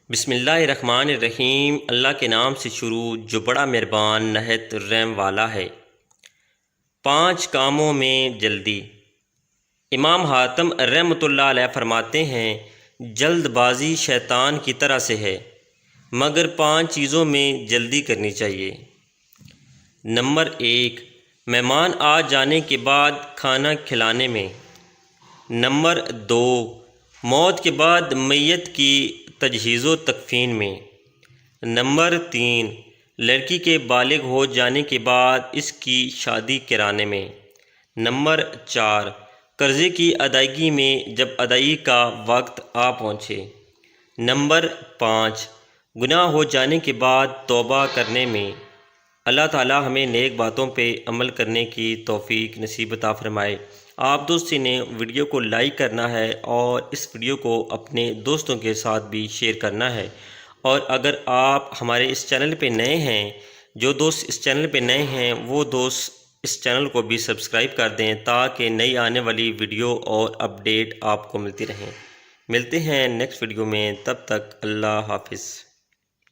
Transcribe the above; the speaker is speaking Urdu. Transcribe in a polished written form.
بسم اللہ الرحمن الرحیم۔ اللہ کے نام سے شروع جو بڑا مہربان نہایت رحم والا ہے۔ 5 کاموں میں جلدی۔ امام حاتم رحمۃ اللہ علیہ فرماتے ہیں جلد بازی شیطان کی طرح سے ہے، مگر 5 چیزوں میں جلدی کرنی چاہیے۔ نمبر 1، مہمان آ جانے کے بعد کھانا کھلانے میں۔ نمبر 2، موت کے بعد میت کی تجہیز و تکفین میں۔ نمبر 3، لڑکی کے بالغ ہو جانے کے بعد اس کی شادی کرانے میں۔ نمبر 4، قرضے کی ادائیگی میں جب ادائیگی کا وقت آ پہنچے۔ نمبر 5، گناہ ہو جانے کے بعد توبہ کرنے میں۔ اللہ تعالی ہمیں نیک باتوں پہ عمل کرنے کی توفیق نصیب عطا فرمائے۔ آپ دوستی نے ویڈیو کو لائک کرنا ہے اور اس ویڈیو کو اپنے دوستوں کے ساتھ بھی شیئر کرنا ہے، اور اگر آپ ہمارے اس چینل پہ نئے ہیں، جو دوست اس چینل پہ نئے ہیں وہ دوست اس چینل کو بھی سبسکرائب کر دیں تاکہ نئی آنے والی ویڈیو اور اپڈیٹ آپ کو ملتی رہیں۔ ملتے ہیں نیکسٹ ویڈیو میں، تب تک اللہ حافظ۔